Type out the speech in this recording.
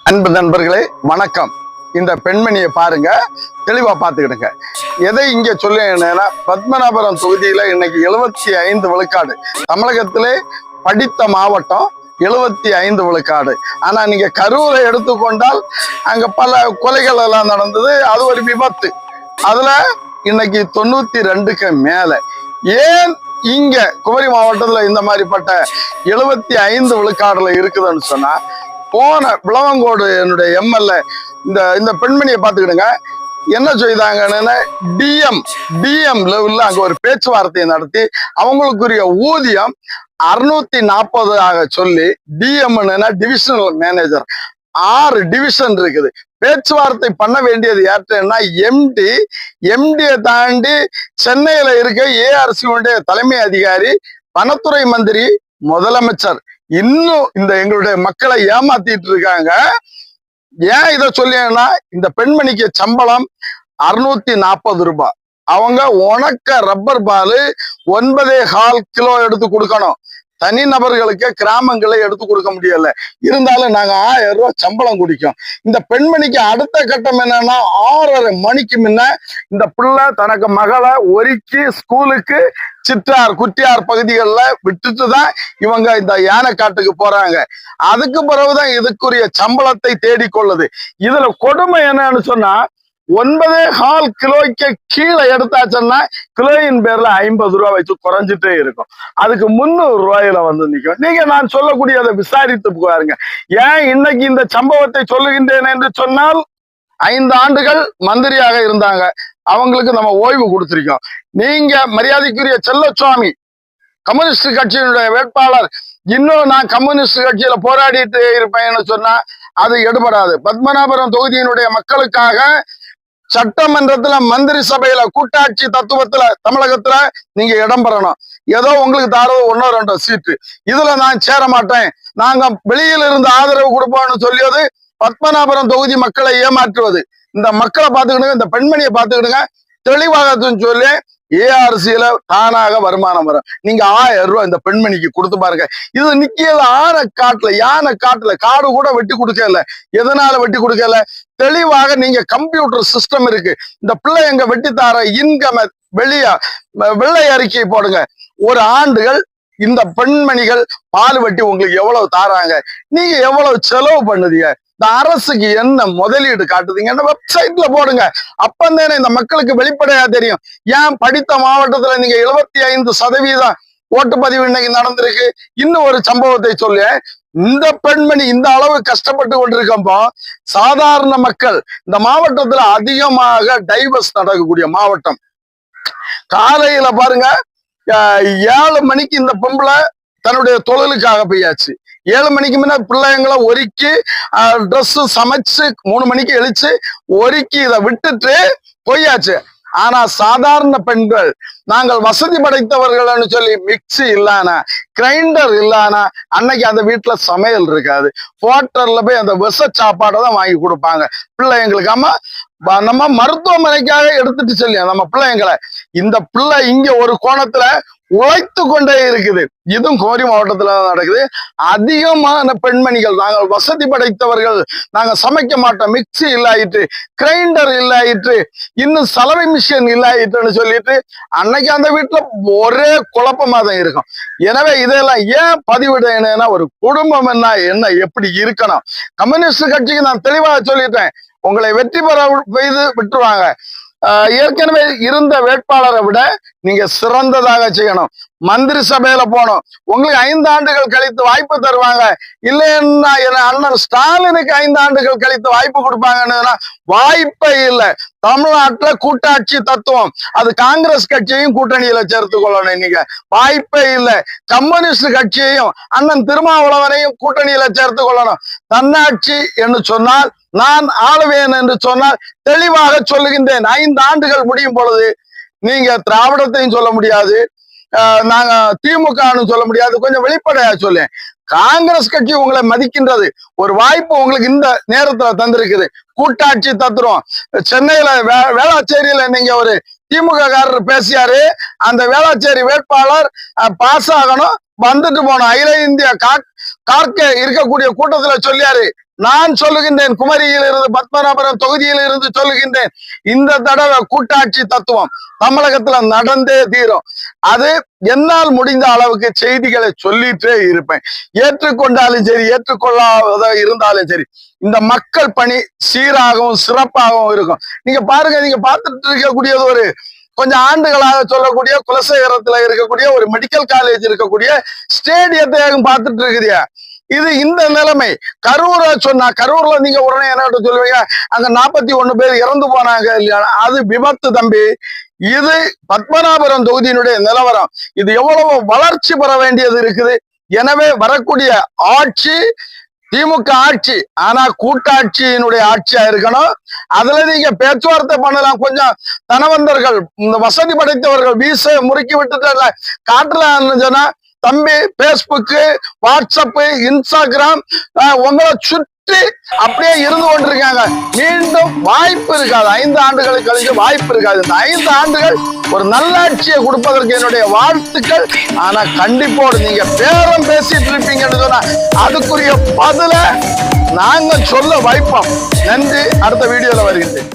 அன்பு நண்பர்களே வணக்கம். இந்த பெண்மணியை பாருங்க, தெளிவா பாத்துக்கிடுங்க. எதை இங்க சொல்ல பத்மநாபபுரம் தொகுதியில இன்னைக்கு 75 விழுக்காடு. தமிழகத்திலே படித்த மாவட்டம் 75 விழுக்காடு. ஆனா நீங்க கரூரை எடுத்துக்கொண்டால் அங்க பல கொலைகள் எல்லாம் நடந்தது. அது ஒரு விபத்து. அதுல இன்னைக்கு 92க்கு மேல. ஏன் இங்க குமரி மாவட்டத்துல இந்த மாதிரிப்பட்ட 75 விழுக்காடுல இருக்குதுன்னு சொன்னா, போன விளவங்கோடு என்னுடைய எம்எல்ஏ இந்த பெண்மணியை பார்த்துக்கிடுங்க, என்ன செய்தாங்கன்னா டிஎம் லெவல்ல அங்க ஒரு பேச்சுவார்த்தையை நடத்தி அவங்களுக்குரிய ஊதியம் 640 ஆக சொல்லி, டிஎம் டிவிஷனல் மேனேஜர் 6 டிவிஷன் இருக்குது. பேச்சுவார்த்தை பண்ண வேண்டியது யார்கிட்டன்னா எம்டியை தாண்டி சென்னையில இருக்க ஏஆர்சியுடைய தலைமை அதிகாரி, வனத்துறை மந்திரி, முதலமைச்சர் இன்னும் இந்த எங்களுடைய மக்களை ஏமாத்திட்டு இருக்காங்க. ஏன் இதை சொல்லினா, இந்த பெண்மணிக்கு சம்பளம் 640 ரூபாய். அவங்க உணக்க ரப்பர் பால் 9.25 கிலோ எடுத்து கொடுக்கணும். தனி நபர்களுக்கு கிராமங்களை எடுத்து கொடுக்க முடியல. இருந்தாலும் நாங்க 1000 ரூபாய் சம்பளம் குடிக்கும். இந்த பெண்மணிக்கு அடுத்த கட்டம் என்னன்னா, 6:30 மணிக்கு முன்ன இந்த பிள்ளை தனக்கு மகளை ஒருக்கி ஸ்கூலுக்கு குட்டியார் பகுதிகளில் விட்டுட்டு தான் இவங்க இந்த யானைக்காட்டுக்கு போறாங்க. அதுக்கு பிறகுதான் இதுக்குரிய சம்பளத்தை தேடிக்கொள்ளுது. இதுல கொடுமை என்னன்னு சொன்னா, 9.25 கிலோக்கு கீழே எடுத்தாச்சுன்னா கிலோயின் பேர்ல 50 ரூபாய் வச்சு குறைஞ்சிட்டே இருக்கும். அதுக்கு 300 ரூபாயில வந்து நிற்கும். நீங்க நான் சொல்லக்கூடியதை விசாரித்து பாருங்க. ஏன் இன்னைக்கு இந்த சம்பவத்தை சொல்லுகின்றேன் என்று சொன்னால், 5 ஆண்டுகள் மந்திரியாக இருந்தாங்க. அவங்களுக்கு நம்ம ஓய்வு கொடுத்திருக்கோம். நீங்க மரியாதைக்குரிய செல்லசுவாமி கம்யூனிஸ்ட் கட்சியினுடைய வேட்பாளர், இன்னும் நான் கம்யூனிஸ்ட் கட்சியில போராடிட்டு இருப்பேன்னு சொன்னா அது எடுபடாது. பத்மநாபபுரம் தொகுதியினுடைய மக்களுக்காக சட்டமன்றத்துல, மந்திரி சபையில, கூட்டாட்சி தத்துவத்துல தமிழகத்துல நீங்க இடம் பெறணும். ஏதோ உங்களுக்கு தாரது 1-2 சீட்டு, இதுல நான் சேர மாட்டேன், நாங்க வெளியில இருந்து ஆதரவு கொடுப்போம்னு சொல்லியது பத்மநாபபுரம் தொகுதி மக்களை ஏமாற்றுவது. இந்த மக்களை பார்த்துக்கிடுங்க, இந்த பெண்மணியை பார்த்துக்கிடுங்க, தெளிவாக சொல்லி ஏஆர்சியில தானாக வருமானம் வரும். நீங்க 1000 ரூபாய் இந்த பெண்மணிக்கு கொடுத்து பாருங்க. இது நிக்கியது யானை காட்டுல காடு கூட வெட்டி கொடுக்கல. எதனால வெட்டி கொடுக்கல? தெளிவாக நீங்க கம்ப்யூட்டர் சிஸ்டம் இருக்கு. இந்த பிள்ளை எங்க வெட்டி தார இன்கம் வெள்ளை அறிக்கை போடுங்க. ஒரு ஆண்டுகள் இந்த பெண்மணிகள் பால் வெட்டி உங்களுக்கு எவ்வளவு தாராங்க, நீங்க எவ்வளவு செலவு பண்ணுதீங்க, இந்த அரசுக்கு என்ன முதலீடு காட்டுதீங்கன்னு வெப்சைட்ல போடுங்க. அப்பந்தானே இந்த மக்களுக்கு வெளிப்படையா தெரியும். ஏன் படித்த மாவட்டத்துல நீங்க 75% ஓட்டுப்பதிவு இன்னைக்கு நடந்திருக்கு. இன்னும் ஒரு சம்பவத்தை சொல்ல, இந்த பெண்மணி இந்த அளவு கஷ்டப்பட்டு கொண்டிருக்கப்போ, சாதாரண மக்கள் இந்த மாவட்டத்துல அதிகமாக டைவர்ஸ் நடக்கக்கூடிய மாவட்டம். காலையில பாருங்க, 7 மணிக்கு இந்த பொம்பளை தன்னுடைய தொழிலுக்காக போயாச்சு. 7 மணிக்கு முன்ன பிள்ளைங்களை ஒருக்கி ட்ரெஸ் சமைச்சு 3 மணிக்கு எழுச்சு ஒருக்கி இதை விட்டுட்டு போயாச்சு. ஆனா சாதாரண பெண்கள், நாங்கள் வசதி படைத்தவர்கள்னு சொல்லி மிக்சி இல்லானா, கிரைண்டர் இல்லானா அன்னைக்கு அந்த வீட்டுல சமையல் இருக்காது. ஹோட்டல்ல போய் அந்த விஷ சாப்பாடை தான் வாங்கி கொடுப்பாங்க பிள்ளைங்களுக்கு. நம்ம மருத்துவமனைக்காக எடுத்துட்டு சொல்லி நம்ம பிள்ளைங்களை, இந்த பிள்ளை இங்க ஒரு கோணத்துல உழைத்து கொண்டே இருக்குது. இதுவும் குமரி மாவட்டத்துல நடக்குது. அதிகமான பெண்மணிகள், நாங்கள் வசதி படைத்தவர்கள், நாங்க சமைக்க மாட்டோம், மிக்சி இல்லாயிட்டு, கிரைண்டர் இல்லாயிட்டு, இன்னும் சலவை மிஷின் இல்லாயிட்டுன்னு சொல்லிட்டு அன்னைக்கு அந்த வீட்டுல ஒரே குழப்பமா தான் இருக்கும். எனவே இதெல்லாம் ஏன் பதிவிடனா, ஒரு குடும்பம் என்ன எப்படி இருக்கணும். கம்யூனிஸ்ட் கட்சிக்கு நான் தெளிவாக சொல்லிட்டேன், உங்களை வெற்றி பெற செய்து விட்டுருவாங்க. ஏற்கனவே இருந்த வேட்பாளரை விட நீங்க சிறந்ததாக செய்யணும். மந்திரி சபையில போனோம், உங்களுக்கு 5 ஆண்டுகள் கழித்து வாய்ப்பு தருவாங்க. இல்லைன்னா அண்ணன் ஸ்டாலினுக்கு 5 ஆண்டுகள் கழித்து வாய்ப்பு கொடுப்பாங்கன்னா வாய்ப்பே இல்லை. தமிழ்நாட்டுல கூட்டாட்சி தத்துவம், அது காங்கிரஸ் கட்சியையும் கூட்டணியில சேர்த்து கொள்ளணும். நீங்க வாய்ப்பே இல்லை. கம்யூனிஸ்ட் கட்சியையும் அண்ணன் திருமாவளவனையும் கூட்டணியில சேர்த்து கொள்ளணும். தன்னாட்சி என்று சொன்னால், நான் ஆளுவேன் என்று சொன்னால் தெளிவாக சொல்லுகின்றேன். 5 ஆண்டுகள் முடியும் பொழுது நீங்க திராவிடத்தையும் சொல்ல முடியாது, நாங்க திமுகன்னு சொல்ல முடியாது. கொஞ்சம் வெளிப்படையா சொல்ல, காங்கிரஸ் கட்சி உங்களை மதிக்கின்றது. ஒரு வாய்ப்பு உங்களுக்கு இந்த நேரத்துல தந்திருக்குது. கூட்டாட்சி தத்துவம். சென்னையில வேளாச்சேரியில நீங்க ஒரு திமுக காரர் பேசியாரு, அந்த வேளாச்சேரி வேட்பாளர் பாஸ் ஆகணும், வந்துட்டு போனோம். அகில இந்திய கார்கே இருக்கக்கூடிய கூட்டத்துல சொல்லியாரு, நான் சொல்லுகின்றேன், குமரியில் இருந்து பத்மநாபபுரம் தொகுதியில் இருந்து சொல்லுகின்றேன், இந்த தடவை கூட்டாட்சி தத்துவம் தமிழகத்துல நடந்தே தீரும். அது என்னால் முடிந்த அளவுக்கு செய்திகளை சொல்லிட்டே இருப்பேன். ஏற்றுக்கொண்டாலும் சரி, ஏற்றுக்கொள்ளாத இருந்தாலும் சரி, இந்த மக்கள் பணி சீராகவும் சிறப்பாகவும் இருக்கும். நீங்க பாருங்க, நீங்க பார்த்துட்டு இருக்கக்கூடியது ஒரு கொஞ்சம் ஆண்டுகளாக சொல்லக்கூடிய குலசேகரத்துல இருக்கக்கூடிய ஒரு மெடிக்கல் காலேஜ் இருக்கக்கூடிய ஸ்டேடியத்தை பார்த்துட்டு இருக்குதியா. இது இந்த நிலைமை. கரூரை சொன்னா, கரூர்ல நீங்க உடனே என்ன சொல்லுவீங்க, அங்க 41 பேர் இறந்து போனாங்க இல்லையா, அது விபத்து தம்பி. இது பத்மநாபபுரம் தொகுதியினுடைய நிலவரம். இது எவ்வளவு வளர்ச்சி பெற வேண்டியது இருக்குது. எனவே வரக்கூடிய ஆட்சி திமுக ஆட்சி, ஆனா கூட்டாட்சியினுடைய ஆட்சியா இருக்கணும். அதுல நீங்க பேச்சுவார்த்தை பண்ணலாம். கொஞ்சம் தனவந்தர்கள், இந்த வசதி படைத்தவர்கள் வீச முறுக்கி விட்டுட்டு காட்டலாம்னு சொன்னா, தம்பி பேஸ்புக்கு, வாட்ஸ்அப்பு, இன்ஸ்டாகிராம் உங்களை சுற்றி அப்படியே இருந்து கொண்டிருக்காங்க. மீண்டும் வாய்ப்பு இருக்காது. 5 ஆண்டுகளுக்கு கழிஞ்சு வாய்ப்பு இருக்காது. இந்த 5 ஆண்டுகள் ஒரு நல்லாட்சியை கொடுப்பதற்கு என்னுடைய வாழ்த்துக்கள். ஆனா கண்டிப்போடு நீங்க பேரம் பேசிட்டு இருப்பீங்கன்னு சொன்னா அதுக்குரிய பதில நாங்க சொல்ல வைப்போம். நன்றி. அடுத்த வீடியோல வருகின்றேன்.